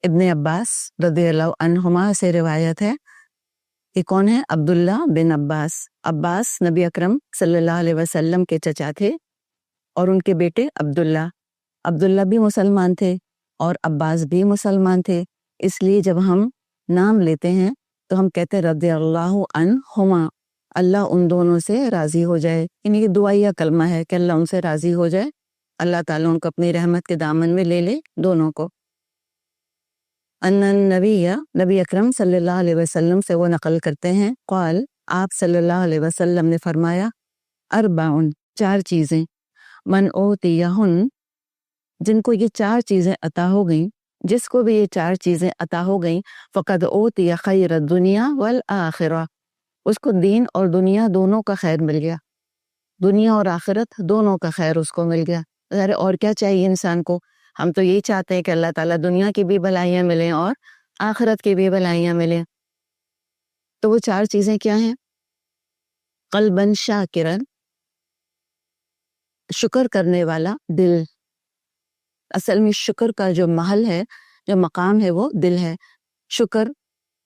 ابن عباس رضی اللہ عنہما سے روایت ہے. یہ کون ہے؟ عبداللہ بن عباس. عباس نبی اکرم صلی اللہ علیہ وسلم کے چچا تھے اور ان کے بیٹے عبداللہ بھی مسلمان تھے اور عباس بھی مسلمان تھے. اس لیے جب ہم نام لیتے ہیں تو ہم کہتے ہیں رضی اللہ عنہما، اللہ ان دونوں سے راضی ہو جائے. یعنی یہ دعائیہ کلمہ ہے کہ اللہ ان سے راضی ہو جائے، اللہ تعالیٰ ان کو اپنی رحمت کے دامن میں لے لے دونوں کو. نبی اکرم صلی اللہ علیہ وسلم سے وہ نقل کرتے ہیں، قال، آپ صلی اللہ علیہ وسلم نے فرمایا، اربعن، 4 چیزیں، من اوتیہن، جن کو یہ 4 چیزیں عطا ہو گئیں، جس کو بھی یہ 4 چیزیں عطا ہو گئیں، فقد اوتی خیر الدنیا والآخرہ، اس کو دین اور دنیا دونوں کا خیر مل گیا. دنیا اور آخرت دونوں کا خیر اس کو مل گیا. ذرا اور کیا چاہیے انسان کو؟ ہم تو یہی چاہتے ہیں کہ اللہ تعالیٰ دنیا کی بھی بھلائیاں ملیں اور آخرت کی بھی بھلائیاں ملیں. تو وہ 4 چیزیں کیا ہیں؟ قلبا شاکرا، شکر کرنے والا دل. اصل میں شکر کا جو محل ہے، جو مقام ہے، وہ دل ہے. شکر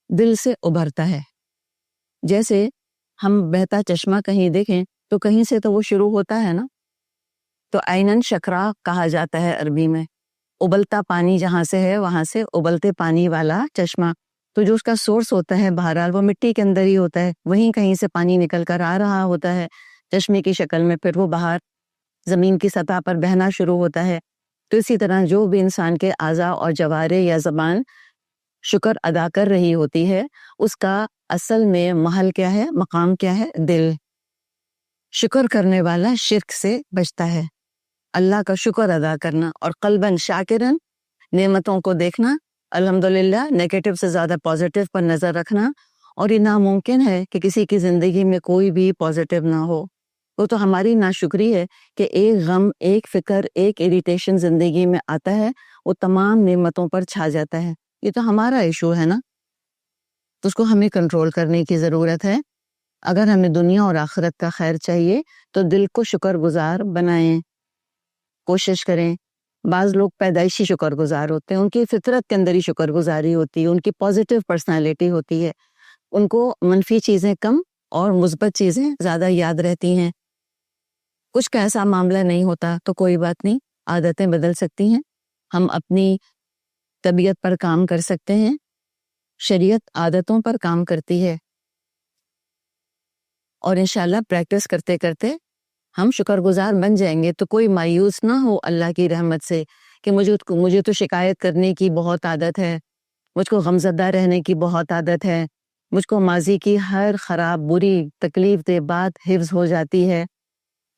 دل سے ابھرتا ہے. جیسے ہم بہتا چشمہ کہیں دیکھیں تو کہیں سے تو وہ شروع ہوتا ہے نا، تو عینن شکرا کہا جاتا ہے عربی میں. ابلتا پانی جہاں سے ہے وہاں سے ابلتے پانی والا چشمہ. تو جو اس کا سورس ہوتا ہے بہرحال وہ مٹی کے اندر ہی ہوتا ہے، وہیں کہیں سے پانی نکل کر آ رہا ہوتا ہے چشمے کی شکل میں، پھر وہ باہر زمین کی سطح پر بہنا شروع ہوتا ہے. تو اسی طرح جو بھی انسان کے اعضاء اور جوارے یا زبان شکر ادا کر رہی ہوتی ہے، اس کا اصل میں محل کیا ہے، مقام کیا ہے؟ دل. شکر کرنے والا شرک سے بچتا ہے. اللہ کا شکر ادا کرنا، اور قلباً شاکرن، نعمتوں کو دیکھنا، الحمدللہ، نیگیٹو سے زیادہ پازیٹیو پر نظر رکھنا. اور یہ ناممکن ہے کہ کسی کی زندگی میں کوئی بھی پازیٹیو نہ ہو. وہ تو ہماری ناشکری ہے کہ ایک غم، ایک فکر، ایک اریٹیشن زندگی میں آتا ہے، وہ تمام نعمتوں پر چھا جاتا ہے. یہ تو ہمارا ایشو ہے نا، تو اس کو ہمیں کنٹرول کرنے کی ضرورت ہے. اگر ہمیں دنیا اور آخرت کا خیر چاہیے تو دل کو شکر گزار بنائیں، کوشش کریں. بعض لوگ پیدائشی شکر گزار ہوتے ہیں، ان کی فطرت کے اندر ہی شکر گزاری ہوتی ہے، ان کی پازیٹیو پرسنالٹی ہوتی ہے، ان کو منفی چیزیں کم اور مثبت چیزیں زیادہ یاد رہتی ہیں. کچھ کا ایسا معاملہ نہیں ہوتا تو کوئی بات نہیں، عادتیں بدل سکتی ہیں، ہم اپنی طبیعت پر کام کر سکتے ہیں. شریعت عادتوں پر کام کرتی ہے، اور انشاءاللہ پریکٹس کرتے کرتے ہم شکر گزار بن جائیں گے. تو کوئی مایوس نہ ہو اللہ کی رحمت سے کہ مجھے تو شکایت کرنے کی بہت عادت ہے، مجھ کو غمزدہ رہنے کی بہت عادت ہے، مجھ کو ماضی کی ہر خراب، بری، تکلیف دہ بات حفظ ہو جاتی ہے.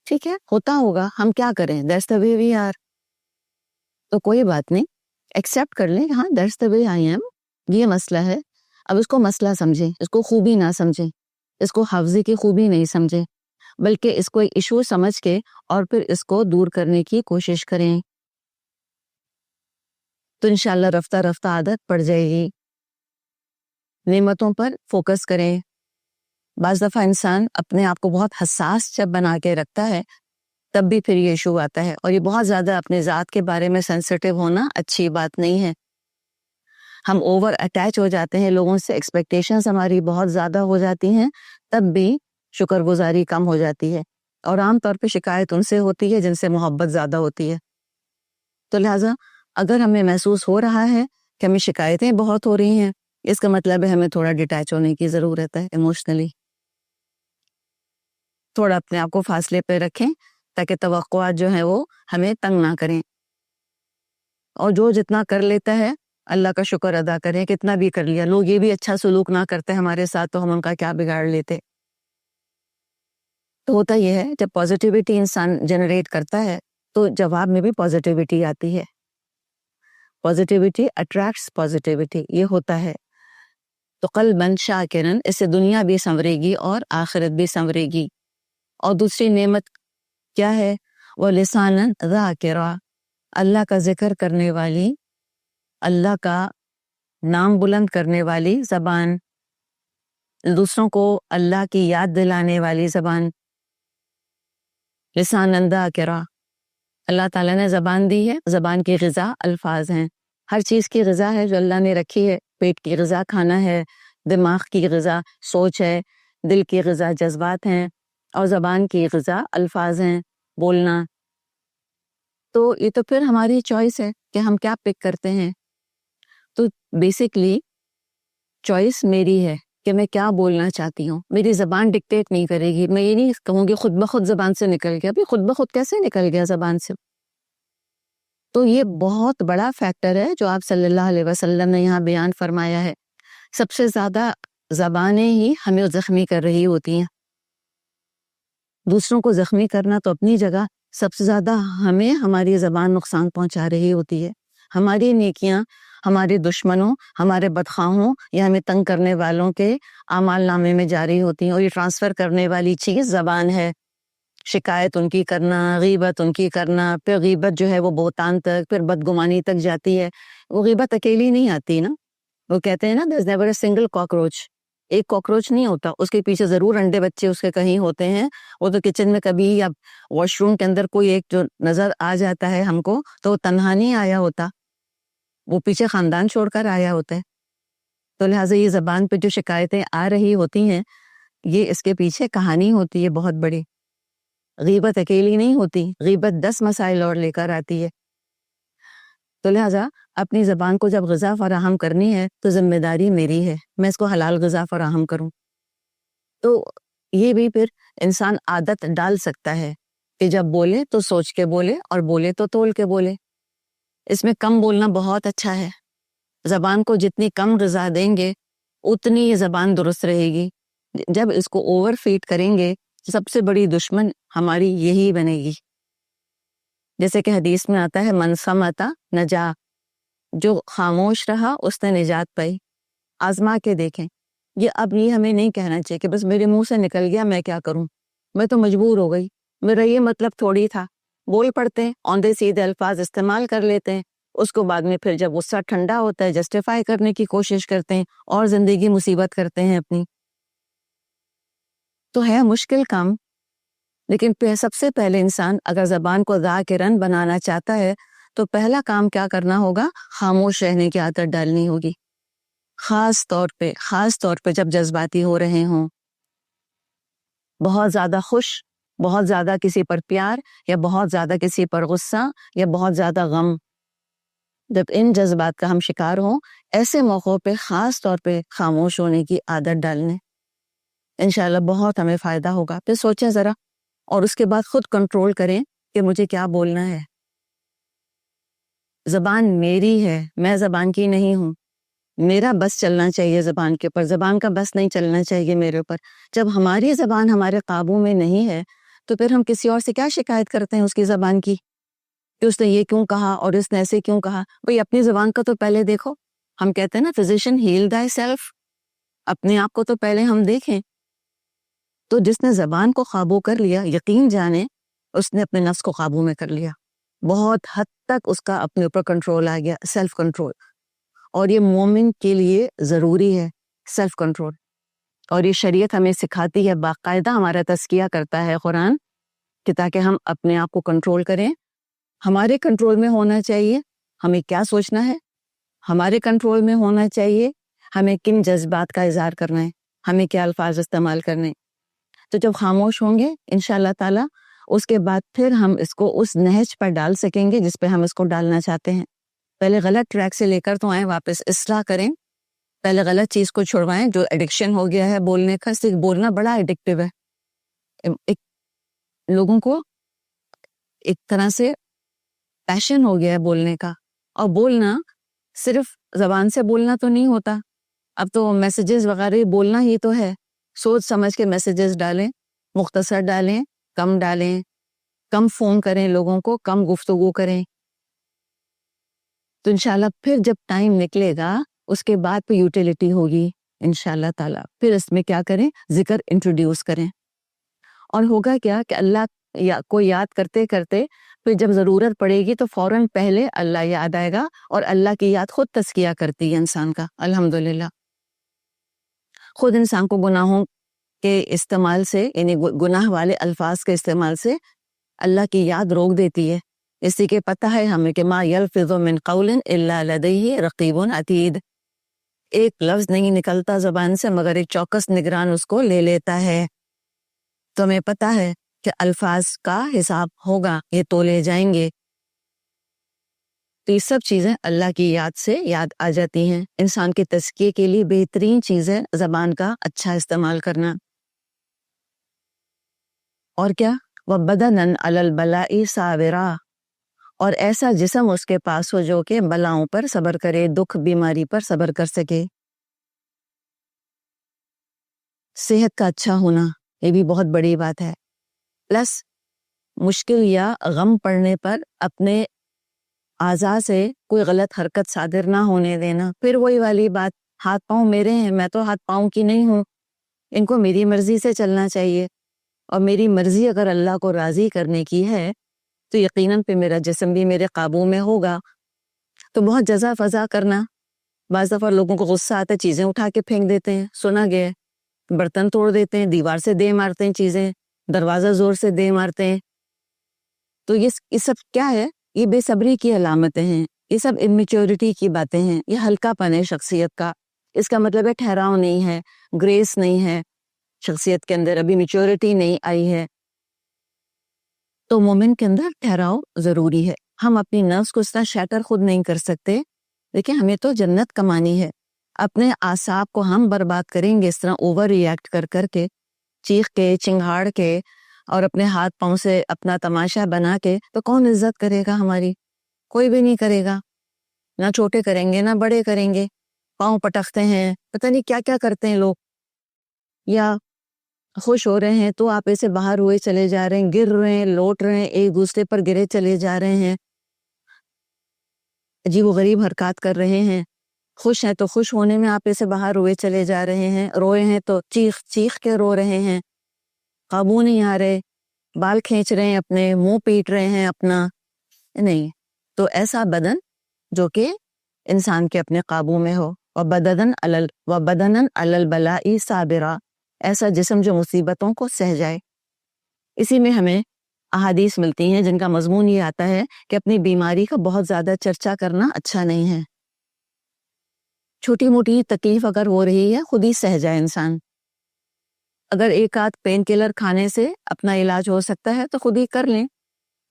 ٹھیک ہے، ہوتا ہوگا، ہم کیا کریں، that's the way we are. تو کوئی بات نہیں، ایکسیپٹ کر لیں، ہاں that's the way I am، یہ مسئلہ ہے. اب اس کو مسئلہ سمجھیں، اس کو خوبی نہ سمجھیں، اس کو حافظے کی خوبی نہیں سمجھیں، بلکہ اس کو ایک ایشو سمجھ کے اور پھر اس کو دور کرنے کی کوشش کریں. تو انشاءاللہ رفتہ رفتہ عادت پڑ جائے گی. نعمتوں پر فوکس کریں. بعض دفعہ انسان اپنے آپ کو بہت حساس جب بنا کے رکھتا ہے تب بھی پھر یہ ایشو آتا ہے، اور یہ بہت زیادہ اپنے ذات کے بارے میں سینسیٹیو ہونا اچھی بات نہیں ہے. ہم اوور اٹیچ ہو جاتے ہیں لوگوں سے، ایکسپیکٹیشنز ہماری بہت زیادہ ہو جاتی ہیں، تب بھی شکر گزاری کم ہو جاتی ہے. اور عام طور پہ شکایت ان سے ہوتی ہے جن سے محبت زیادہ ہوتی ہے. تو لہٰذا اگر ہمیں محسوس ہو رہا ہے کہ ہمیں شکایتیں بہت ہو رہی ہیں، اس کا مطلب ہے ہمیں تھوڑا ڈیٹیچ ہونے کی ضرورت ہے ایموشنلی. تھوڑا اپنے آپ کو فاصلے پہ رکھیں تاکہ توقعات جو ہیں وہ ہمیں تنگ نہ کریں. اور جو جتنا کر لیتا ہے اللہ کا شکر ادا کریں، کتنا بھی کر لیا. لوگ یہ بھی اچھا سلوک نہ کرتے ہمارے ساتھ تو ہم ان کا کیا بگاڑ لیتے. تو ہوتا یہ ہے جب پازیٹیوٹی انسان جنریٹ کرتا ہے تو جواب میں بھی پازیٹیوٹی آتی ہے. پازیٹیوٹی اٹریکٹس پازیٹیوٹی، یہ ہوتا ہے. تو قلباً شاکرن، اس سے دنیا بھی سنورے گی اور آخرت بھی سنورے گی. اور دوسری نعمت کیا ہے؟ وہ لساناً ذاکرا، اللہ کا ذکر کرنے والی، اللہ کا نام بلند کرنے والی زبان، دوسروں کو اللہ کی یاد دلانے والی زبان. لساناً ذاکرا، اللہ تعالیٰ نے زبان دی ہے، زبان کی غذا الفاظ ہیں. ہر چیز کی غذا ہے جو اللہ نے رکھی ہے. پیٹ کی غذا کھانا ہے، دماغ کی غذا سوچ ہے، دل کی غذا جذبات ہیں، اور زبان کی غذا الفاظ ہیں، بولنا. تو یہ تو پھر ہماری چوائس ہے کہ ہم کیا پک کرتے ہیں. تو بیسکلی چوائس میری ہے کہ میں کیا بولنا چاہتی ہوں. میری زبان ڈکٹیٹ نہیں کرے گی. میں یہ نہیں کہوں گی خود بخود زبان سے نکل گیا. ابھی خود بخود کیسے نکل گیا زبان سے؟ تو یہ بہت بڑا فیکٹر ہے جو آپ صلی اللہ علیہ وسلم نے یہاں بیان فرمایا ہے. سب سے زیادہ زبانیں ہی ہمیں زخمی کر رہی ہوتی ہیں. دوسروں کو زخمی کرنا تو اپنی جگہ، سب سے زیادہ ہمیں ہماری زبان نقصان پہنچا رہی ہوتی ہے. ہماری نیکیاں ہمارے دشمنوں، ہمارے بدخواہوں یا ہمیں تنگ کرنے والوں کے اعمال نامے میں جاری ہوتی ہیں، اور یہ ٹرانسفر کرنے والی چیز زبان ہے. شکایت ان کی کرنا، غیبت ان کی کرنا، پھر غیبت جو ہے وہ بہتان تک، پھر بدگمانی تک جاتی ہے. وہ غیبت اکیلی نہیں آتی نا. وہ کہتے ہیں نا there's never a single cockroach. ایک کاکروچ نہیں ہوتا، اس کے پیچھے ضرور انڈے بچے اس کے کہیں ہوتے ہیں. وہ تو کچن میں کبھی یا واش روم کے اندر کوئی ایک جو نظر آ جاتا ہے ہم کو، تو وہ تنہا نہیں آیا ہوتا، وہ پیچھے خاندان چھوڑ کر آیا ہوتا ہے. تو لہٰذا یہ زبان پہ جو شکایتیں آ رہی ہوتی ہیں، یہ اس کے پیچھے کہانی ہوتی ہے بہت بڑی. غیبت اکیلی نہیں ہوتی، غیبت 10 مسائل اور لے کر آتی ہے. تو لہٰذا اپنی زبان کو جب غذا فراہم کرنی ہے تو ذمہ داری میری ہے، میں اس کو حلال غذا فراہم کروں. تو یہ بھی پھر انسان عادت ڈال سکتا ہے کہ جب بولے تو سوچ کے بولے، اور بولے تو تول کے بولے. اس میں کم بولنا بہت اچھا ہے. زبان کو جتنی کم غذا دیں گے اتنی یہ زبان درست رہے گی. جب اس کو اوور فیڈ کریں گے، سب سے بڑی دشمن ہماری یہی بنے گی. جیسے کہ حدیث میں آتا ہے من صمت نجا، جو خاموش رہا اس نے نجات پائی. آزما کے دیکھیں. اب یہ ہمیں نہیں کہنا چاہیے کہ بس میرے منہ سے نکل گیا میں کیا کروں، میں تو مجبور ہو گئی، میرا یہ مطلب تھوڑی تھا. بول پڑتے ہیں، اوندے سیدھے الفاظ استعمال کر لیتے ہیں. اس کو بعد میں پھر جب غصہ ٹھنڈا ہوتا ہے جسٹیفائی کرنے کی کوشش کرتے ہیں اور زندگی مصیبت کرتے ہیں اپنی. تو ہے مشکل کام، لیکن سب سے پہلے انسان اگر زبان کو ذاکرن بنانا چاہتا ہے تو پہلا کام کیا کرنا ہوگا؟ خاموش رہنے کی عادت ڈالنی ہوگی. خاص طور پہ جب جذباتی ہو رہے ہوں، بہت زیادہ خوش، بہت زیادہ کسی پر پیار، یا بہت زیادہ کسی پر غصہ، یا بہت زیادہ غم، جب ان جذبات کا ہم شکار ہوں، ایسے موقعوں پہ خاص طور پہ خاموش ہونے کی عادت ڈالنے. انشاءاللہ بہت ہمیں فائدہ ہوگا. پھر سوچیں ذرا، اور اس کے بعد خود کنٹرول کریں کہ مجھے کیا بولنا ہے. زبان میری ہے، میں زبان کی نہیں ہوں. میرا بس چلنا چاہیے زبان کے اوپر، زبان کا بس نہیں چلنا چاہیے میرے اوپر. جب ہماری زبان ہمارے قابو میں نہیں ہے تو پھر ہم کسی اور سے کیا شکایت کرتے ہیں اس کی زبان کی، کہ اس نے یہ کیوں کہا اور اس نے ایسے کیوں کہا. بھئی اپنی زبان کا تو پہلے دیکھو. ہم کہتے ہیں نا فزیشین ہیل تھائی سیلف، اپنے آپ کو تو پہلے ہم دیکھیں. تو جس نے زبان کو قابو کر لیا، یقین جانے اس نے اپنے نفس کو قابو میں کر لیا. بہت حد تک اس کا اپنے اوپر کنٹرول آ گیا، سیلف کنٹرول. اور یہ مومن کے لیے ضروری ہے سیلف کنٹرول. اور یہ شریعت ہمیں سکھاتی ہے، باقاعدہ ہمارا تزکیہ کرتا ہے قرآن، کہ تاکہ ہم اپنے آپ کو کنٹرول کریں. ہمارے کنٹرول میں ہونا چاہیے ہمیں کیا سوچنا ہے، ہمارے کنٹرول میں ہونا چاہیے ہمیں کن جذبات کا اظہار کرنا ہے، ہمیں کیا الفاظ استعمال کرنے. تو جب خاموش ہوں گے انشاءاللہ تعالی، اس کے بعد پھر ہم اس کو اس نہج پر ڈال سکیں گے جس پہ ہم اس کو ڈالنا چاہتے ہیں. پہلے غلط ٹریک سے لے کر تو آئیں، واپس اصلاح کریں. پہلے غلط چیز کو چھڑوائیں جو ایڈکشن ہو گیا ہے بولنے کا. صرف بولنا بڑا ایڈکٹیو ہے. لوگوں کو ایک طرح سے پیشن ہو گیا ہے بولنے کا. اور بولنا صرف زبان سے بولنا تو نہیں ہوتا، اب تو میسیجز وغیرہ بولنا ہی تو ہے. سوچ سمجھ کے میسیجز ڈالیں، مختصر ڈالیں، کم فون کریں لوگوں کو، کم گفتگو کریں. تو انشاءاللہ پھر جب ٹائم نکلے گا اس کے بعد پہ یوٹیلیٹی ہوگی انشاءاللہ تعالیٰ. پھر اس میں کیا کریں؟ ذکر انٹروڈیوس کریں. اور ہوگا کیا کہ اللہ کو یاد کرتے کرتے پھر جب ضرورت پڑے گی تو فوراً پہلے اللہ یاد آئے گا، اور اللہ کی یاد خود تزکیہ کرتی ہے انسان کا. الحمدللہ خود انسان کو گناہوں کے استعمال سے، یعنی گناہ والے الفاظ کے استعمال سے اللہ کی یاد روک دیتی ہے. اسی کے پتہ ہے ہمیں کہ ما یلفظ من قول الا لدیہ رقیب عتید، ایک لفظ نہیں نکلتا زبان سے مگر ایک چوکس نگران اس کو لے لیتا ہے۔ تو ہمیں پتہ ہے کہ الفاظ کا حساب ہوگا، یہ تولے جائیں گے۔ تو یہ سب چیزیں اللہ کی یاد سے یاد آ جاتی ہیں۔ انسان کے تزکیے کے لیے بہترین چیز ہے زبان کا اچھا استعمال کرنا۔ اور کیا؟ وَبَدَنًا عَلَى الْبَلَاءِ صَابِرًا، اور ایسا جسم اس کے پاس ہو جو کہ بلاؤں پر صبر کرے، دکھ بیماری پر صبر کر سکے۔ صحت کا اچھا ہونا یہ بھی بہت بڑی بات ہے، پلس مشکل یا غم پڑنے پر اپنے اعضاء سے کوئی غلط حرکت صادر نہ ہونے دینا۔ پھر وہی والی بات، ہاتھ پاؤں میرے ہیں، میں تو ہاتھ پاؤں کی نہیں ہوں، ان کو میری مرضی سے چلنا چاہیے، اور میری مرضی اگر اللہ کو راضی کرنے کی ہے تو یقیناً پہ میرا جسم بھی میرے قابو میں ہوگا۔ تو بہت جزا فضا کرنا، بعض دفعہ لوگوں کو غصہ آتا ہے، چیزیں اٹھا کے پھینک دیتے ہیں، سنا گیا، برتن توڑ دیتے ہیں، دیوار سے دے مارتے ہیں، چیزیں دروازہ زور سے دے مارتے ہیں۔ تو یہ سب کیا ہے؟ یہ بے صبری کی علامتیں ہیں، یہ سب امیچورٹی کی باتیں ہیں، یہ ہلکا پن ہے شخصیت کا۔ اس کا مطلب ہے ٹھہراؤ نہیں ہے، گریس نہیں ہے شخصیت کے اندر، ابھی میچورٹی نہیں آئی ہے۔ تو مومن کے اندر ٹھہراؤ ضروری ہے۔ ہم اپنی نفس کو اس طرح شیٹر خود نہیں کر سکتے، لیکن ہمیں تو جنت کمانی ہے۔ اپنے اعصاب کو ہم برباد کریں گے اس طرح اوور ری ایکٹ کر کے، چیخ کے، چنگھاڑ کے، اور اپنے ہاتھ پاؤں سے اپنا تماشا بنا کے، تو کون عزت کرے گا ہماری؟ کوئی بھی نہیں کرے گا، نہ چھوٹے کریں گے نہ بڑے کریں گے۔ پاؤں پٹکتے ہیں، پتہ نہیں کیا کیا کرتے ہیں لوگ، یا خوش ہو رہے ہیں تو آپ ایسے باہر ہوئے چلے جا رہے ہیں، گر رہے ہیں، لوٹ رہے ہیں، ایک دوسرے پر گرے چلے جا رہے ہیں، عجیب و غریب حرکات کر رہے ہیں۔ خوش ہیں تو خوش ہونے میں آپ ایسے باہر ہوئے چلے جا رہے ہیں، روئے ہیں تو چیخ چیخ کے رو رہے ہیں، قابو نہیں آ رہے، بال کھینچ رہے ہیں اپنے، منہ پیٹ رہے ہیں اپنا، نہیں۔ تو ایسا بدن جو کہ انسان کے اپنے قابو میں ہو، وَبَدَنًا عَلَى الْبَلَاءِ صَابِرًا، ایسا جسم جو مصیبتوں کو سہ جائے۔ اسی میں ہمیں احادیث ملتی ہیں جن کا مضمون یہ آتا ہے کہ اپنی بیماری کا بہت زیادہ چرچا کرنا اچھا نہیں ہے۔ چھوٹی موٹی تکلیف اگر ہو رہی ہے خود ہی سہ جائے انسان، اگر ایک آدھ پین کلر کھانے سے اپنا علاج ہو سکتا ہے تو خود ہی کر لیں۔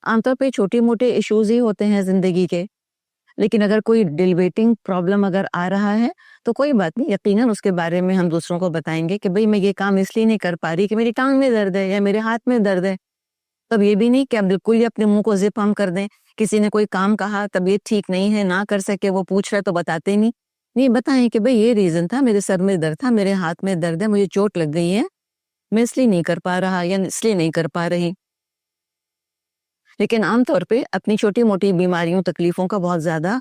عام طور پہ چھوٹے موٹے ایشوز ہی ہوتے ہیں زندگی کے، لیکن اگر کوئی ڈیلیویٹنگ پرابلم اگر آ رہا ہے تو کوئی بات نہیں، یقیناً اس کے بارے میں ہم دوسروں کو بتائیں گے کہ بھئی میں یہ کام اس لیے نہیں کر پا رہی کہ میری ٹانگ میں درد ہے یا میرے ہاتھ میں درد ہے۔ تب یہ بھی نہیں کہ ہم بالکل ہی اپنے منہ کو زپ ہم کر دیں، کسی نے کوئی کام کہا، طبیعت ٹھیک نہیں ہے، نہ کر سکے، وہ پوچھ رہے تو بتاتے نہیں بتائیں کہ بھئی یہ ریزن تھا، میرے سر میں درد تھا، میرے ہاتھ میں درد ہے، مجھے چوٹ لگ گئی ہے، میں اس لیے نہیں کر پا رہا یا اس لیے نہیں کر پا رہی۔ لیکن عام طور پہ اپنی چھوٹی موٹی بیماریوں تکلیفوں کا بہت زیادہ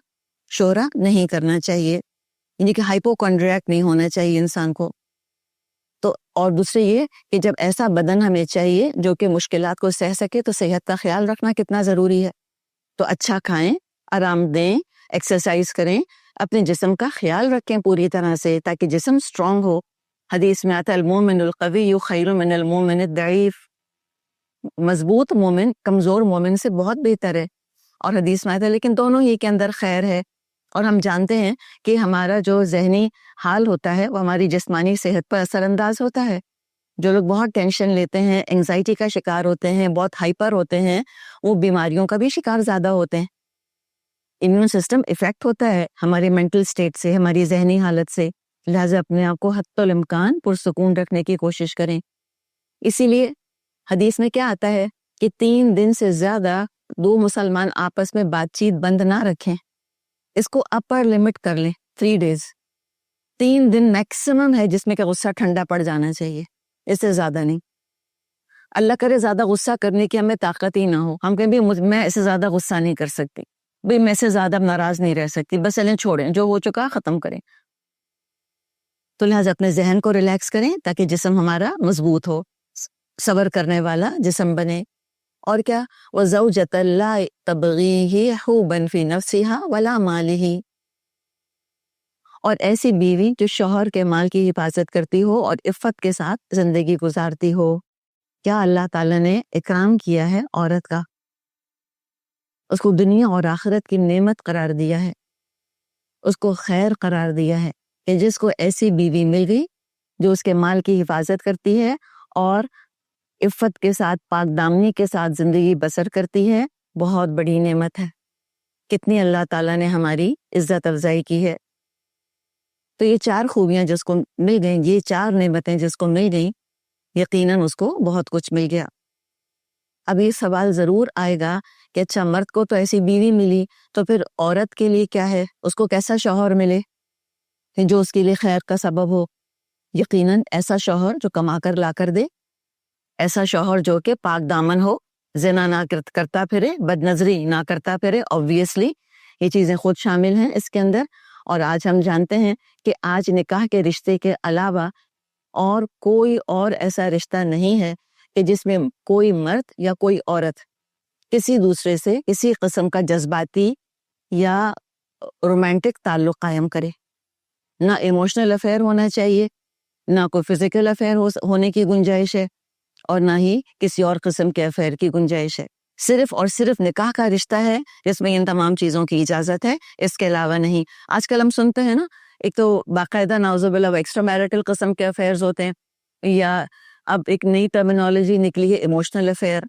شورا نہیں کرنا چاہیے، یعنی کہ ہائپوکونڈریاک نہیں ہونا چاہیے انسان کو۔ تو اور دوسرے یہ کہ جب ایسا بدن ہمیں چاہیے جو کہ مشکلات کو سہ سکے تو صحت کا خیال رکھنا کتنا ضروری ہے۔ تو اچھا کھائیں، آرام دیں، ایکسرسائز کریں، اپنے جسم کا خیال رکھیں پوری طرح سے تاکہ جسم سٹرونگ ہو۔ حدیث میں آتا ہے المومن القوی خیر من المومن الضعیف، مضبوط مومن کمزور مومن سے بہت بہتر ہے، اور حدیث میں آتا ہے لیکن دونوں ہی کے اندر خیر ہے۔ اور ہم جانتے ہیں کہ ہمارا جو ذہنی حال ہوتا ہے وہ ہماری جسمانی صحت پر اثر انداز ہوتا ہے۔ جو لوگ بہت ٹینشن لیتے ہیں، انگزائٹی کا شکار ہوتے ہیں، بہت ہائپر ہوتے ہیں، وہ بیماریوں کا بھی شکار زیادہ ہوتے ہیں۔ امیون سسٹم افیکٹ ہوتا ہے ہمارے مینٹل سٹیٹ سے، ہماری ذہنی حالت سے، لہٰذا اپنے آپ کو حتی الامکان پرسکون رکھنے کی کوشش کریں۔ اسی لیے حدیث میں کیا آتا ہے کہ 3 دن سے زیادہ 2 مسلمان آپس میں بات چیت بند نہ رکھیں، اس کو اپر لمٹ کر لیں 3 days، 3 دن میکسیمم ہے جس میں کہ غصہ ٹھنڈا پڑ جانا چاہیے، اس سے زیادہ نہیں۔ اللہ کرے زیادہ غصہ کرنے کی ہمیں طاقت ہی نہ ہو، ہم کہیں بھی میں اس سے زیادہ غصہ نہیں کر سکتی، بھئی میں سے زیادہ ناراض نہیں رہ سکتی، بس چلیں چھوڑیں، جو ہو چکا ختم کریں۔ تو لہٰذا اپنے ذہن کو ریلیکس کریں تاکہ جسم ہمارا مضبوط ہو، صبر کرنے والا جسم بنے۔ اور کیا؟ وَزَوْجَةً لَا تَبْغِيهِ حُوبًا فِي نَفْسِهَا وَلَا مَالِهِ، اور ایسی بیوی جو شوہر کے مال کی حفاظت کرتی ہو اور عفت کے ساتھ زندگی گزارتی ہو۔ کیا اللہ تعالیٰ نے اکرام کیا ہے عورت کا، اس کو دنیا اور آخرت کی نعمت قرار دیا ہے، اس کو خیر قرار دیا ہے کہ جس کو ایسی بیوی مل گئی جو اس کے مال کی حفاظت کرتی ہے اور عفت کے ساتھ پاک دامنی کے ساتھ زندگی بسر کرتی ہے، بہت بڑی نعمت ہے۔ کتنی اللہ تعالیٰ نے ہماری عزت افزائی کی ہے۔ تو یہ 4 خوبیاں جس کو مل گئیں، یہ 4 نعمتیں جس کو مل گئیں، یقیناً اس کو بہت کچھ مل گیا۔ اب یہ سوال ضرور آئے گا کہ اچھا مرد کو تو ایسی بیوی ملی، تو پھر عورت کے لیے کیا ہے؟ اس کو کیسا شوہر ملے کہ جو اس کے لیے خیر کا سبب ہو؟ یقیناً ایسا شوہر جو کما کر لا کر دے، ایسا شوہر جو کہ پاک دامن ہو، زنا نہ کرتا پھرے، بد نظری نہ کرتا پھرے۔ obviously یہ چیزیں خود شامل ہیں اس کے اندر۔ اور آج ہم جانتے ہیں کہ آج نکاح کے رشتے کے علاوہ اور کوئی اور ایسا رشتہ نہیں ہے کہ جس میں کوئی مرد یا کوئی عورت کسی دوسرے سے کسی قسم کا جذباتی یا رومانٹک تعلق قائم کرے۔ نہ ایموشنل افیئر ہونا چاہیے، نہ کوئی فزیکل افیئر ہونے کی گنجائش ہے، اور نہ ہی کسی اور قسم کے افیئر کی گنجائش ہے۔ صرف اور صرف نکاح کا رشتہ ہے جس میں ان تمام چیزوں کی اجازت ہے، اس کے علاوہ نہیں۔ آج کل ہم سنتے ہیں نا، ایک تو باقاعدہ نعوذ باللہ ایکسٹرا میرٹل قسم کے افیئرز ہوتے ہیں، یا اب ایک نئی ٹرمینالوجی نکلی ہے ایموشنل افیئر،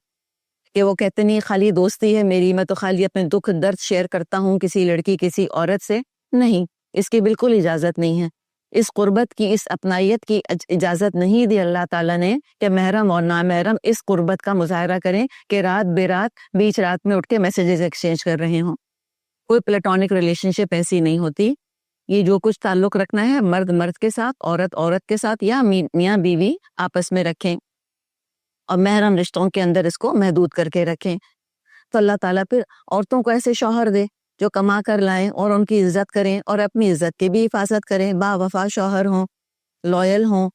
کہ وہ کہتے نہیں خالی دوستی ہے میری، میں تو خالی اپنے دکھ درد شیئر کرتا ہوں کسی لڑکی کسی عورت سے۔ نہیں، اس کی بالکل اجازت نہیں ہے۔ اس قربت کی، اس اپنائیت کی اجازت نہیں دی اللہ تعالیٰ نے کہ محرم اور نامحرم اس قربت کا مظاہرہ کریں کہ رات بے رات بیچ رات میں اٹھ کے میسیجز ایکسچینج کر رہے ہوں۔ کوئی پلیٹونک ریلیشن شپ ایسی نہیں ہوتی۔ یہ جو کچھ تعلق رکھنا ہے مرد مرد کے ساتھ، عورت عورت کے ساتھ، یا میاں بیوی آپس میں رکھیں، اور محرم رشتوں کے اندر اس کو محدود کر کے رکھیں۔ تو اللہ تعالیٰ پھر عورتوں کو ایسے شوہر دے جو کما کر لائیں اور ان کی عزت کریں اور اپنی عزت کی بھی حفاظت کریں، با وفا شوہر ہوں، لوئل ہوں،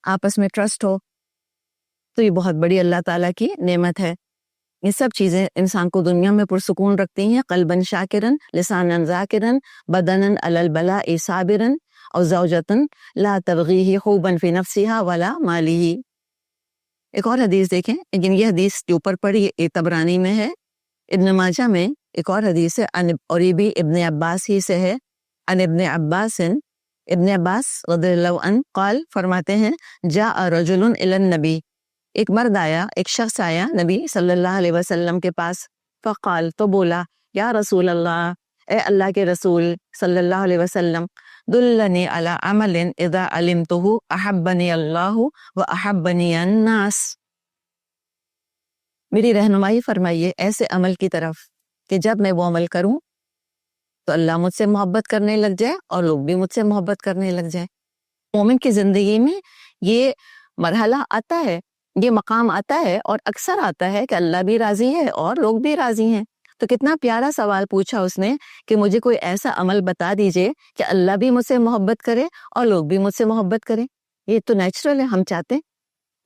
آپس میں ٹرسٹ ہو۔ تو یہ بہت بڑی اللہ تعالیٰ کی نعمت ہے۔ یہ سب چیزیں انسان کو دنیا میں پرسکون رکھتی ہیں، قلباً شاکرن، لساناً ذاکرن، بدناً علی البلاء صابرن، اور زوجتاً لا تبغیہ خوباً فی نفسہا ولا مالہ۔ ایک اور حدیث دیکھیں، لیکن یہ حدیث کے اوپر پڑھی، یہ طبرانی میں ہے، ابن ماجہ میں ایک اور حدیث ہے، اور یہ بھی ابن عباس ہی سے ہے، عن ابن عباس رضی اللہ عنہ قال، فرماتے ہیں، جاء رجل الی النبی، ایک مرد آیا، ایک شخص آیا نبی صلی اللہ علیہ وسلم کے پاس، فقال، تو بولا، یا رسول اللہ، اے اللہ کے رسول صلی اللہ علیہ وسلم، دلنی علی عمل اذا علمتہ احبنی اللہ و احبنی الناس، میری رہنمائی فرمائیے ایسے عمل کی طرف کہ جب میں وہ عمل کروں تو اللہ مجھ سے محبت کرنے لگ جائے اور لوگ بھی مجھ سے محبت کرنے لگ جائے۔ مومن کی زندگی میں یہ مرحلہ آتا ہے، یہ مقام آتا ہے، اور اکثر آتا ہے کہ اللہ بھی راضی ہے اور لوگ بھی راضی ہیں۔ تو کتنا پیارا سوال پوچھا اس نے کہ مجھے کوئی ایسا عمل بتا دیجئے کہ اللہ بھی مجھ سے محبت کرے اور لوگ بھی مجھ سے محبت کریں۔ یہ تو نیچرل ہے، ہم چاہتے ہیں۔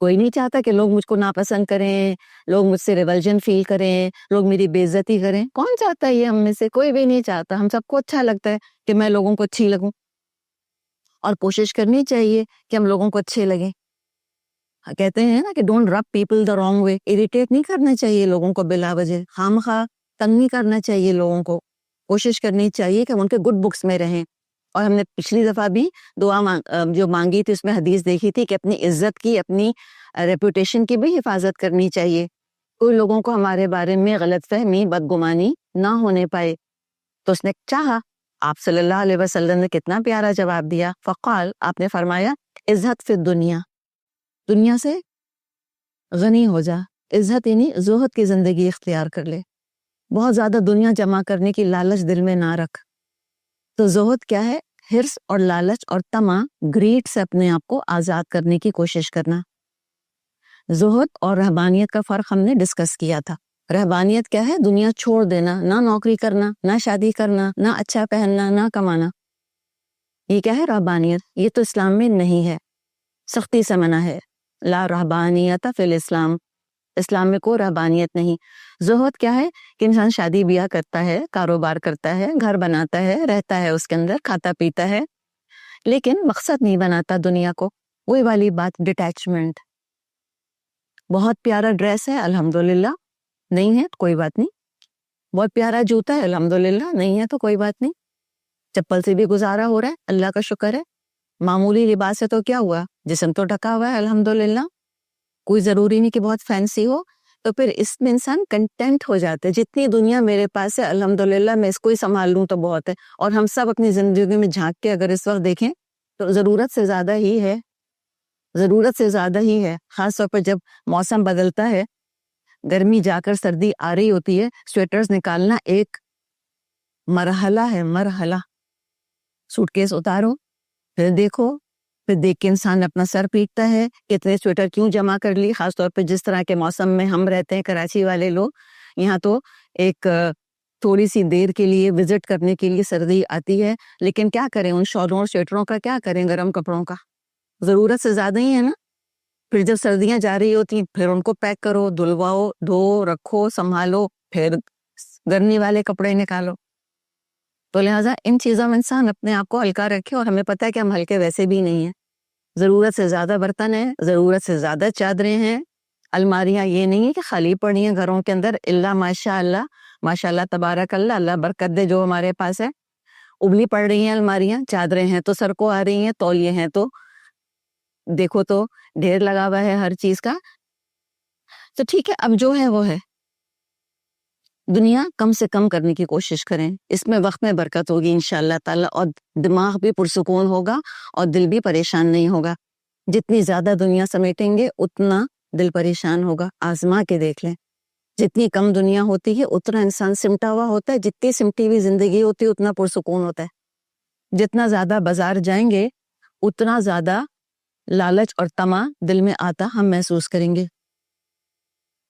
کوئی نہیں چاہتا کہ لوگ مجھ کو ناپسند کریں، لوگ مجھ سے ریولجن فیل کریں، لوگ میری بے عزتی کریں۔ کون چاہتا ہے یہ؟ ہم میں سے کوئی بھی نہیں چاہتا۔ ہم سب کو اچھا لگتا ہے کہ میں لوگوں کو اچھی لگوں، اور کوشش کرنی چاہیے کہ ہم لوگوں کو اچھے لگیں۔ کہتے ہیں نا کہ ڈونٹ رب people the wrong way, irritate نہیں کرنا چاہیے لوگوں کو بلا وجہ، خام خواہ تنگ نہیں کرنا چاہیے لوگوں کو۔ کوشش کرنی چاہیے کہ ہم ان کے گڈ بکس میں رہیں۔ اور ہم نے پچھلی دفعہ بھی دعا جو مانگی تھی، اس میں حدیث دیکھی تھی کہ اپنی عزت کی، اپنی ریپوٹیشن کی بھی حفاظت کرنی چاہیے، کوئی لوگوں کو ہمارے بارے میں غلط فہمی، بدگمانی نہ ہونے پائے۔ تو اس نے چاہا، آپ صلی اللہ علیہ وسلم نے کتنا پیارا جواب دیا، فقال، آپ نے فرمایا، عزت فی الدنیا، دنیا سے غنی ہو جا۔ عزت یعنی زہد کی زندگی اختیار کر لے، بہت زیادہ دنیا جمع کرنے کی لالچ دل میں نہ رکھ۔ تو زہد کیا ہے؟ ہرس اور لالچ اور طمع، گریڈ سے اپنے آپ کو آزاد کرنے کی کوشش کرنا۔ زہد اور رہبانیت کا فرق ہم نے ڈسکس کیا تھا۔ رہبانیت کیا ہے؟ دنیا چھوڑ دینا، نہ نوکری کرنا، نہ شادی کرنا، نہ اچھا پہننا، نہ کمانا۔ یہ کیا ہے رہبانیت؟ یہ تو اسلام میں نہیں ہے، سختی سے منع ہے۔ لا رہبانیت فی الاسلام، اسلام میں کوئی رہبانیت نہیں۔ زہد کیا ہے؟ کہ انسان شادی بیاہ کرتا ہے، کاروبار کرتا ہے، گھر بناتا ہے، رہتا ہے اس کے اندر، کھاتا پیتا ہے، لیکن مقصد نہیں بناتا دنیا کو۔ وہی والی بات، ڈیٹیچمنٹ۔ بہت پیارا ڈریس ہے، الحمدللہ، نہیں ہے کوئی بات نہیں، بہت پیارا جوتا ہے الحمدللہ، نہیں ہے تو کوئی بات نہیں، چپل سے بھی گزارا ہو رہا ہے، اللہ کا شکر ہے. معمولی لباس ہے تو کیا ہوا، جسم تو ڈھکا ہوا ہے الحمدللہ. کوئی ضروری نہیں کہ بہت فینسی ہو. تو پھر اس میں انسان کنٹینٹ ہو جاتا ہے، جتنی دنیا میرے پاس ہے الحمدللہ میں اس کو ہی سنبھال لوں تو بہت ہے. اور ہم سب اپنی زندگی میں جھانک کے اگر اس وقت دیکھیں تو ضرورت سے زیادہ ہی ہے، ضرورت سے زیادہ ہی ہے. خاص طور پر جب موسم بدلتا ہے، گرمی جا کر سردی آ رہی ہوتی ہے، سویٹرز نکالنا ایک مرحلہ ہے، مرحلہ. سوٹ کیس اتارو، پھر دیکھو، پھر دیکھ کے انسان اپنا سر پیٹتا ہے کہ اتنے سویٹر کیوں جمع کر لی. خاص طور پہ جس طرح کے موسم میں ہم رہتے ہیں کراچی والے لوگ، یہاں تو ایک تھوڑی سی دیر کے لیے وزٹ کرنے کے لیے سردی آتی ہے، لیکن کیا کریں ان شالوں اور سویٹروں کا، کیا کریں گرم کپڑوں کا، ضرورت سے زیادہ ہی ہے نا. پھر جب سردیاں جا رہی ہوتی ہیں پھر ان کو پیک کرو، دھلواؤ، دھو رکھو، سنبھالو، پھر گرمی والے کپڑے نکالو. تو لہٰذا ان چیزوں میں انسان اپنے آپ کو ہلکا رکھے، اور ہمیں پتہ ہے کہ ہم ہلکے ویسے بھی نہیں ہیں. ضرورت سے زیادہ برتن ہیں، ضرورت سے زیادہ چادریں ہیں، الماریاں یہ نہیں ہے کہ خالی پڑی ہیں گھروں کے اندر، الا ماشاء اللہ، ماشاء اللہ تبارک اللہ، اللہ برکت دے جو ہمارے پاس ہے. ابلی پڑ رہی ہیں الماریاں، چادریں ہیں تو سر کو آ رہی ہیں، تولیے ہیں تو دیکھو تو ڈھیر لگا ہوا ہے ہر چیز کا. تو ٹھیک ہے، اب جو ہے وہ ہے، دنیا کم سے کم کرنے کی کوشش کریں، اس میں وقت میں برکت ہوگی انشاءاللہ تعالی، اور دماغ بھی پرسکون ہوگا اور دل بھی پریشان نہیں ہوگا. جتنی زیادہ دنیا سمیٹیں گے اتنا دل پریشان ہوگا. آزما کے دیکھ لیں، جتنی کم دنیا ہوتی ہے اتنا انسان سمٹا ہوا ہوتا ہے، جتنی سمٹی ہوئی زندگی ہوتی ہے اتنا پرسکون ہوتا ہے. جتنا زیادہ بازار جائیں گے اتنا زیادہ لالچ اور طمع دل میں آتا ہم محسوس کریں گے.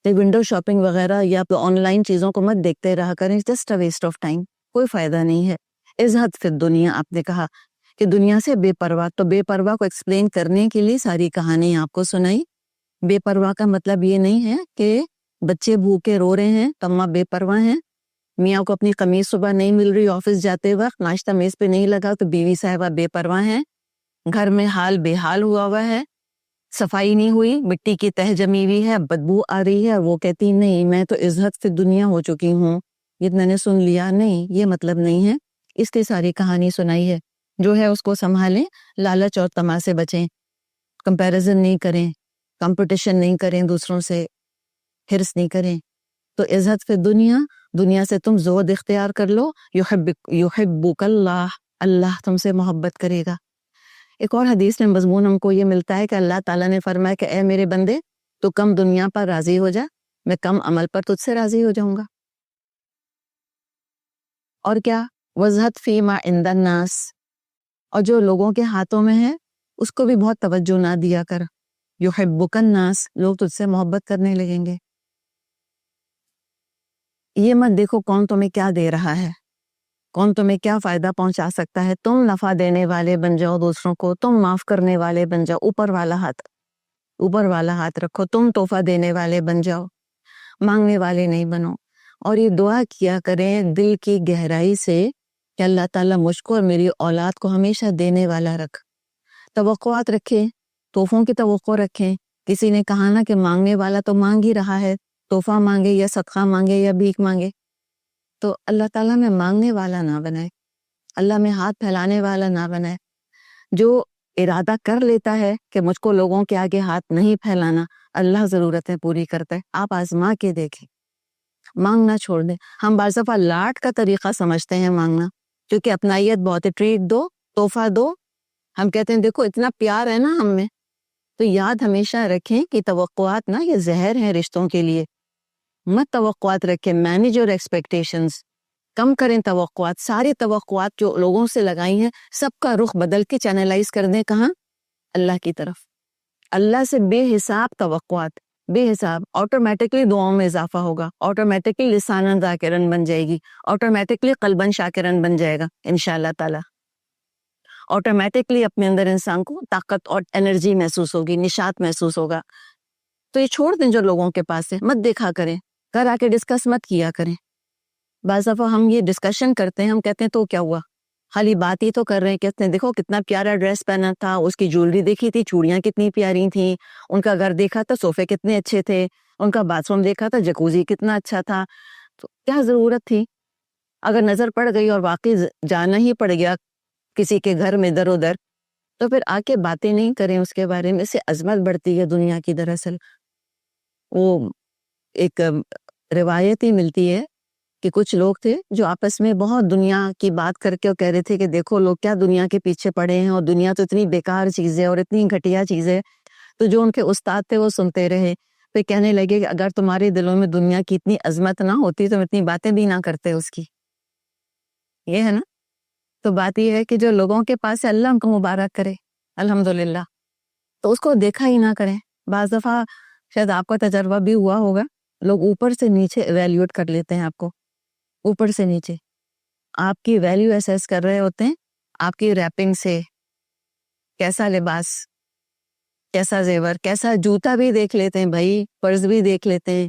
ونڈو شاپنگ وغیرہ یا آن لائن چیزوں کو مت دیکھتے رہا کریں، just a waste of time, کوئی فائدہ نہیں ہے. ازہد فی الدنیا، آپ نے کہا کہ دنیا سے بے پرواہ، تو بے پرواہ کو ایکسپلین کرنے کے لیے ساری کہانی آپ کو سنائی. بے پرواہ کا مطلب یہ نہیں ہے کہ بچے بھوکے رو رہے ہیں تو اماں بے پرواہ ہیں، میاں کو اپنی قمیض صبح نہیں مل رہی آفس جاتے وقت، ناشتہ میز پہ نہیں لگا تو بیوی صاحبہ بے پرواہ ہیں، گھر میں حال بے حال ہوا ہے، صفائی نہیں ہوئی، مٹی کی تہ جمی ہوئی ہے، بدبو آ رہی ہے، وہ کہتی نہیں میں تو ازہد فی دنیا ہو چکی ہوں، یہ میں نے سن لیا. نہیں، یہ مطلب نہیں ہے، اس کی ساری کہانی سنائی ہے. جو ہے اس کو سنبھالیں، لالچ اور طمع سے بچیں، کمپیریزن نہیں کریں، کمپٹیشن نہیں کریں دوسروں سے، حرص نہیں کریں. تو ازہد فی دنیا، دنیا سے تم زہد اختیار کر لو، یحبک اللہ، اللہ تم سے محبت کرے گا. ایک اور حدیث میں مضمون ہم کو یہ ملتا ہے کہ اللہ تعالیٰ نے فرمایا کہ اے میرے بندے، تو کم دنیا پر راضی ہو جا، میں کم عمل پر تجھ سے راضی ہو جاؤں گا. اور کیا، وزہد فی ما عند الناس، اور جو لوگوں کے ہاتھوں میں ہے اس کو بھی بہت توجہ نہ دیا کر. یحبک الناس، لوگ تجھ سے محبت کرنے لگیں گے. یہ مت دیکھو کون تمہیں کیا دے رہا ہے، کون تمہیں کیا فائدہ پہنچا سکتا ہے، تم نفع دینے والے بن جاؤ دوسروں کو، تم معاف کرنے والے بن جاؤ، اوپر والا ہاتھ رکھو، تم تحفہ دینے والے بن جاؤ، مانگنے والے نہیں بنو. اور یہ دعا کیا کریں دل کی گہرائی سے کہ اللہ تعالیٰ مجھ کو اور میری اولاد کو ہمیشہ دینے والا رکھ. توقعات رکھیں، تحفوں کی توقع رکھیں. کسی نے کہا نا کہ مانگنے والا تو مانگ ہی رہا ہے، تحفہ مانگے یا صدقہ مانگے یا بھیک مانگے، تو اللہ تعالیٰ میں مانگنے والا نہ بنائے، اللہ میں ہاتھ پھیلانے والا نہ بنائے. جو ارادہ کر لیتا ہے کہ مجھ کو لوگوں کے آگے ہاتھ نہیں پھیلانا، اللہ ضرورتیں پوری کرتا ہے. آپ آزما کے دیکھیں، مانگنا چھوڑ دیں. ہم بعض دفعہ لاٹ کا طریقہ سمجھتے ہیں مانگنا، کیونکہ اپنائیت بہت ہے، ٹریٹ دو، تحفہ دو. ہم کہتے ہیں دیکھو اتنا پیار ہے نا ہم میں. تو یاد ہمیشہ رکھیں کہ توقعات نا یہ زہر ہیں رشتوں کے لیے. مت توقعات رکھیں، مینیج یور ایکسپیکٹیشنز، کم کریں توقعات. ساری توقعات جو لوگوں سے لگائی ہیں سب کا رخ بدل کے چینلائز کر دیں کہاں؟ اللہ کی طرف. اللہ سے بے حساب توقعات، بے حساب. آٹومیٹکلی دعاؤں میں اضافہ ہوگا، آٹومیٹکلی لساناً ذاکرن بن جائے گی، آٹومیٹکلی قلباً شاکرن بن جائے گا انشاءاللہ تعالی. آٹومیٹکلی اپنے اندر انسان کو طاقت اور انرجی محسوس ہوگی، نشاط محسوس ہوگا. تو یہ چھوڑ دیں جو لوگوں کے پاس ہے، مت دیکھا کریں، گھر آ کے ڈسکس مت کیا کریں. بعض دفعہ ہم یہ ڈسکشن کرتے ہیں، ہم کہتے ہیں تو کیا ہوا، خالی بات ہی تو کر رہے ہیں. کہتے ہیں دیکھو کتنا پیارا ڈریس پہنا تھا، اس کی جویلری دیکھی تھی، چوڑیاں کتنی پیاری تھیں، ان کا گھر دیکھا تھا، صوفے کتنے اچھے تھے، ان کا باتھ روم دیکھا تھا، جکوزی کتنا اچھا تھا. کیا ضرورت تھی؟ اگر نظر پڑ گئی اور واقعی جانا ہی پڑ گیا کسی کے گھر میں ادھر ادھر، تو پھر آ کے باتیں نہیں کریں اس کے بارے میں، سے عظمت بڑھتی ہے دنیا کی. دراصل وہ ایک روایت ہی ملتی ہے کہ کچھ لوگ تھے جو آپس میں بہت دنیا کی بات کر کے کہہ رہے تھے کہ دیکھو لوگ کیا دنیا کے پیچھے پڑے ہیں، اور دنیا تو اتنی بیکار چیز ہے اور اتنی گھٹیا چیز ہے. تو جو ان کے استاد تھے وہ سنتے رہے، پھر کہنے لگے کہ اگر تمہارے دلوں میں دنیا کی اتنی عظمت نہ ہوتی تو اتنی باتیں بھی نہ کرتے اس کی. یہ ہے نا. تو بات یہ ہے کہ جو لوگوں کے پاس ہے اللہ ان کو مبارک کرے الحمدللہ، تو اس کو دیکھا ہی نہ کریں. بعض دفعہ شاید آپ کا تجربہ بھی ہوا ہوگا، لوگ اوپر سے نیچے ایویلیوٹ کر لیتے ہیں آپ کو، اوپر سے نیچے آپ کی ویلیو ایسیس کر رہے ہوتے ہیں آپ کی ریپنگ سے. کیسا لباس، کیسا زیور، کیسا جوتا بھی دیکھ لیتے ہیں بھائی، پرس بھی دیکھ لیتے ہیں،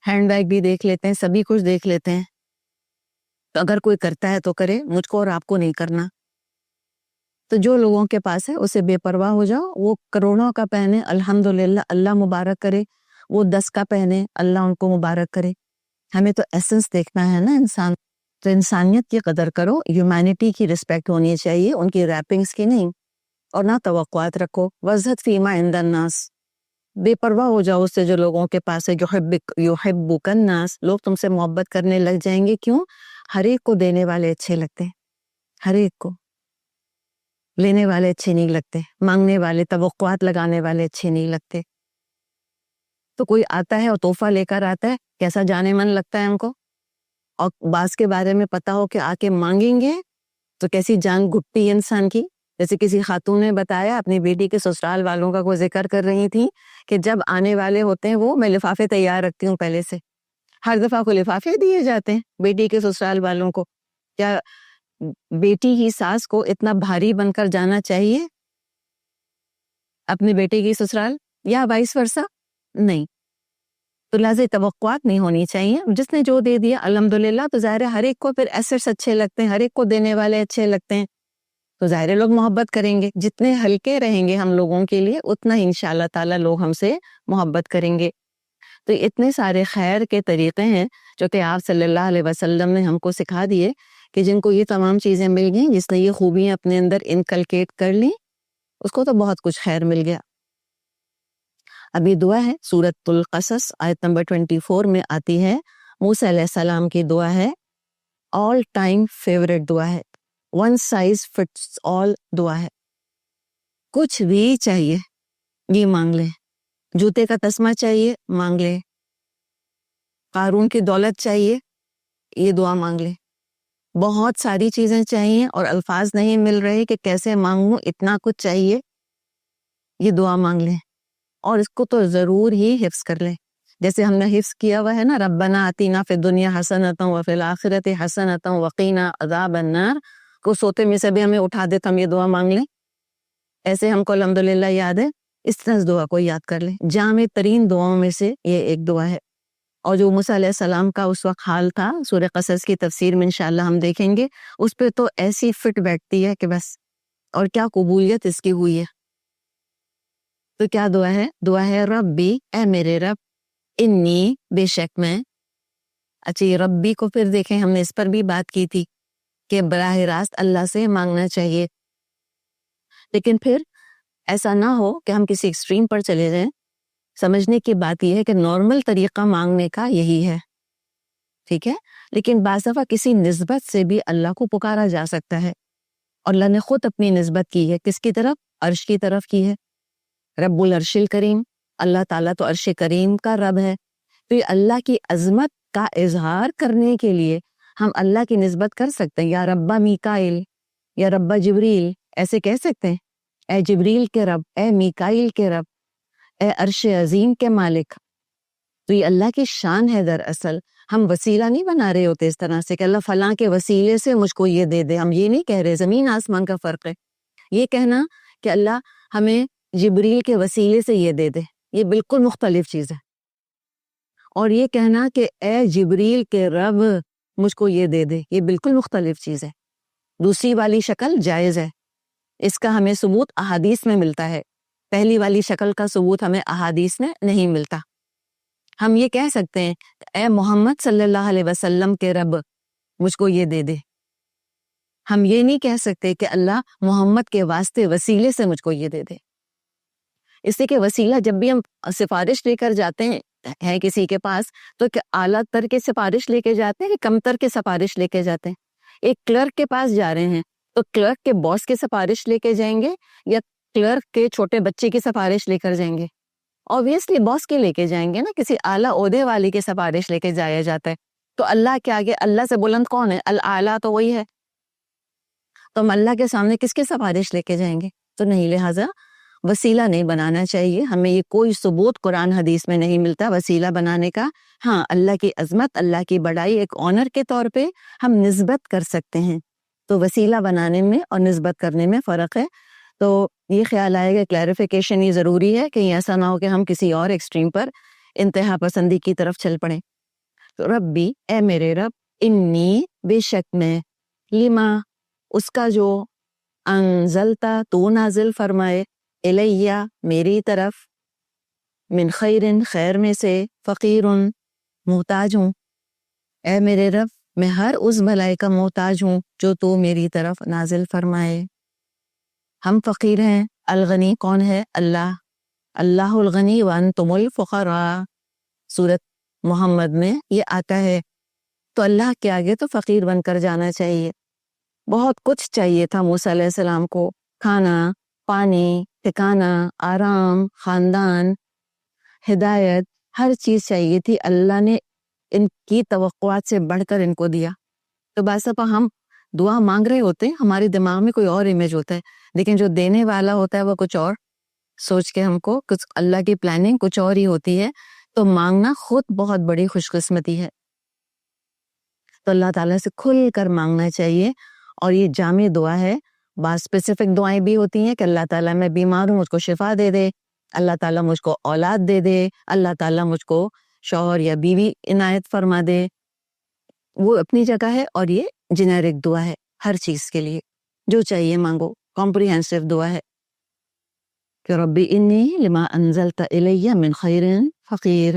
ہینڈ بیگ بھی دیکھ لیتے ہیں، سبھی کچھ دیکھ لیتے ہیں. تو اگر کوئی کرتا ہے تو کرے، مجھ کو اور آپ کو نہیں کرنا. تو جو لوگوں کے پاس ہے اسے بے پرواہ ہو جاؤ. وہ کروڑوں کا پہنے الحمدللہ اللہ مبارک کرے، وہ 10 کا پہنے اللہ ان کو مبارک کرے. ہمیں تو ایسنس دیکھنا ہے نا انسان. تو انسانیت کی قدر کرو، ہیومینٹی کی رسپیکٹ ہونی چاہیے، ان کی ریپنگز کی نہیں. اور نہ توقعات رکھو. وزہد فیما عند الناس، بے پرواہ ہو جاؤ اس سے جو لوگوں کے پاس ہے. یحبک الناس، لوگ تم سے محبت کرنے لگ جائیں گے. کیوں؟ ہر ایک کو دینے والے اچھے لگتے ہیں، ہر ایک کو. لینے والے اچھے نہیں لگتے، مانگنے والے، توقعات لگانے والے اچھے نہیں لگتے. تو کوئی آتا ہے اور تحفہ لے کر آتا ہے، کیسا جانے من لگتا ہے ہم کو. اور بعض کے بارے میں پتا ہو کہ آ کے مانگیں گے تو کیسی جان گھٹتی ہے انسان کی. جیسے کسی خاتون نے بتایا اپنی بیٹی کے سسرال والوں کا کوئی ذکر کر رہی تھی کہ جب آنے والے ہوتے ہیں وہ میں لفافے تیار رکھتی ہوں پہلے سے. ہر دفعہ کو لفافے دیے جاتے ہیں بیٹی کے سسرال والوں کو. کیا بیٹی کی ساس کو اتنا بھاری بن کر جانا چاہیے اپنے بیٹے کی سسرال، یا وائس ورثہ؟ نہیں. تو لہٰذا توقعات نہیں ہونی چاہیے. جس نے جو دے دیا الحمدللہ. تو ظاہر ہے ہر ایک کو پھر ایسٹس اچھے لگتے ہیں، ہر ایک کو دینے والے اچھے لگتے ہیں. تو ظاہر ہے لوگ محبت کریں گے. جتنے ہلکے رہیں گے ہم لوگوں کے لیے اتنا ہی انشاءاللہ تعالیٰ لوگ ہم سے محبت کریں گے. تو اتنے سارے خیر کے طریقے ہیں جو کہ آپ صلی اللہ علیہ وسلم نے ہم کو سکھا دیے کہ جن کو یہ تمام چیزیں مل گئیں، جس نے یہ خوبیاں اپنے اندر انکلکیٹ کر لیں، اس کو تو بہت کچھ خیر مل گیا. ابھی دعا ہے سورۃ القصص آیت نمبر 24 میں آتی ہے. موسیٰ علیہ السلام کی دعا ہے، آل ٹائم فیوریٹ دعا ہے، ون سائز فٹس آل دعا ہے. کچھ بھی چاہیے یہ مانگ لیں. جوتے کا تسمہ چاہیے مانگ لیں، قارون کی دولت چاہیے یہ دعا مانگ لیں. بہت ساری چیزیں چاہیے اور الفاظ نہیں مل رہے کہ کیسے مانگوں، اتنا کچھ چاہیے، یہ دعا مانگ لیں. اور اس کو تو ضرور ہی حفظ کر لیں، جیسے ہم نے حفظ کیا ہوا ہے نا، ربنا آتینا فی الدنیا حسنۃ وفی الآخرۃ حسنۃ وقینا عذاب النار. کو سوتے میں سے بھی ہمیں اٹھا دے تو ہم یہ دعا مانگ لیں. ایسے ہم کو الحمدللہ یاد ہے، اس طرح دعا کو یاد کر لیں. جامع ترین دعاؤں میں سے یہ ایک دعا ہے. اور جو موسیٰ علیہ السلام کا اس وقت حال تھا سورہ قصص کی تفسیر میں انشاءاللہ ہم دیکھیں گے، اس پہ تو ایسی فٹ بیٹھتی ہے کہ بس. اور کیا قبولیت اس کی ہوئی ہے. تو کیا دعا ہے؟ دعا ہے ربی، اے میرے رب، انی، بے شک میں. اچھا یہ ربی کو پھر دیکھیں، ہم نے اس پر بھی بات کی تھی کہ براہ راست اللہ سے مانگنا چاہیے. لیکن پھر ایسا نہ ہو کہ ہم کسی ایکسٹریم پر چلے جائیں. سمجھنے کی بات یہ ہے کہ نارمل طریقہ مانگنے کا یہی ہے، ٹھیک ہے. لیکن بعض دفعہ کسی نسبت سے بھی اللہ کو پکارا جا سکتا ہے. اور اللہ نے خود اپنی نسبت کی ہے، کس کی طرف؟ عرش کی طرف کی ہے. رب العرش الکریم، اللہ تعالیٰ تو عرش کریم کا رب ہے. تو یہ اللہ کی عظمت کا اظہار کرنے کے لیے ہم اللہ کی نسبت کر سکتے ہیں. یا ربا میکائل، یا ربا جبریل، ایسے کہہ سکتے ہیں. اے جبریل کے رب، اے میکائل کے رب، اے عرش عظیم کے مالک. تو یہ اللہ کی شان ہے. دراصل ہم وسیلہ نہیں بنا رہے ہوتے اس طرح سے کہ اللہ فلاں کے وسیلے سے مجھ کو یہ دے دے. ہم یہ نہیں کہہ رہے، زمین آسمان کا فرق ہے. یہ کہنا کہ اللہ ہمیں جبریل کے وسیلے سے یہ دے دے، یہ بالکل مختلف چیز ہے. اور یہ کہنا کہ اے جبریل کے رب مجھ کو یہ دے دے، یہ بالکل مختلف چیز ہے. دوسری والی شکل جائز ہے، اس کا ہمیں ثبوت احادیث میں ملتا ہے. پہلی والی شکل کا ثبوت ہمیں احادیث میں نہیں ملتا. ہم یہ کہہ سکتے ہیں اے محمد صلی اللہ علیہ وسلم کے رب مجھ کو یہ دے دے. ہم یہ نہیں کہہ سکتے کہ اللہ محمد کے واسطے وسیلے سے مجھ کو یہ دے دے. اس لیے کہ وسیلہ جب بھی ہم سفارش لے کر جاتے ہیں کسی کے پاس تو کہ اعلیٰ تر کی سفارش لے کے جاتے ہیں کہ کم تر کی سفارش لے کے جاتے ہیں. ایک کلرک کے پاس جا رہے ہیں تو کلرک کے باس کی سفارش لے کے جائیں گے یا کلرک کے چھوٹے بچے کی سفارش لے کر جائیں گے؟ اوبیسلی باس کے لے کے جائیں گے نا. کسی اعلیٰ عہدے والی کی سفارش لے کے جایا جاتا ہے. تو اللہ کے آگے اللہ سے بلند کون ہے؟ الاعلیٰ تو وہی ہے. تو ہم اللہ کے سامنے کس کی سفارش لے کے جائیں گے؟ تو نہیں، لہٰذا وسیلہ نہیں بنانا چاہیے. ہمیں یہ کوئی ثبوت قرآن حدیث میں نہیں ملتا وسیلہ بنانے کا. ہاں، اللہ کی عظمت، اللہ کی بڑائی ایک آنر کے طور پہ ہم نسبت کر سکتے ہیں. تو وسیلہ بنانے میں اور نسبت کرنے میں فرق ہے. تو یہ خیال آئے گا، کلیریفیکیشن یہ ضروری ہے کہ ایسا نہ ہو کہ ہم کسی اور ایکسٹریم پر انتہا پسندی کی طرف چل پڑیں. تو ربی، اے میرے رب، انی، بے شک میں، لما، اس کا جو، انزلتا، تو نازل فرمائے، الیہ، میری طرف، من خیرن، خیر میں سے، فقیرن، محتاج ہوں. اے میرے رب، میں ہر اس بھلائی کا محتاج ہوں جو تو میری طرف نازل فرمائے. ہم فقیر ہیں. الغنی کون ہے؟ اللہ. اللہ الغنی وانتم الفقراء، سورت محمد میں یہ آتا ہے. تو اللہ کے آگے تو فقیر بن کر جانا چاہیے. بہت کچھ چاہیے تھا موسیٰ علیہ السلام کو، کھانا، پانی، ٹھکانہ، آرام، خاندان، ہدایت، ہر چیز چاہیے تھی. اللہ نے ان کی توقعات سے بڑھ کر ان کو دیا. تو بعض دفعہ ہم دعا مانگ رہے ہوتے ہیں، ہمارے دماغ میں کوئی اور امیج ہوتا ہے، لیکن جو دینے والا ہوتا ہے وہ کچھ اور سوچ کے ہم کو، کچھ اللہ کی پلاننگ کچھ اور ہی ہوتی ہے. تو مانگنا خود بہت بڑی خوش قسمتی ہے. تو اللہ تعالیٰ سے کھل کر مانگنا چاہیے. اور یہ جامع دعا ہے. بعض اسپیسیفک دعائیں بھی ہوتی ہیں کہ اللہ تعالیٰ میں بیمار ہوں، مجھ کو شفا دے دے، اللہ تعالیٰ مجھ کو اولاد دے دے، اللہ تعالیٰ مجھ کو شوہر یا بیوی عنایت فرما دے. وہ اپنی جگہ ہے اور یہ جنیرک دعا ہے ہر چیز کے لیے. جو چاہیے مانگو، کمپریہنسو دعا ہے کہ ربی انی لما انزلت الی من خیر فقیر.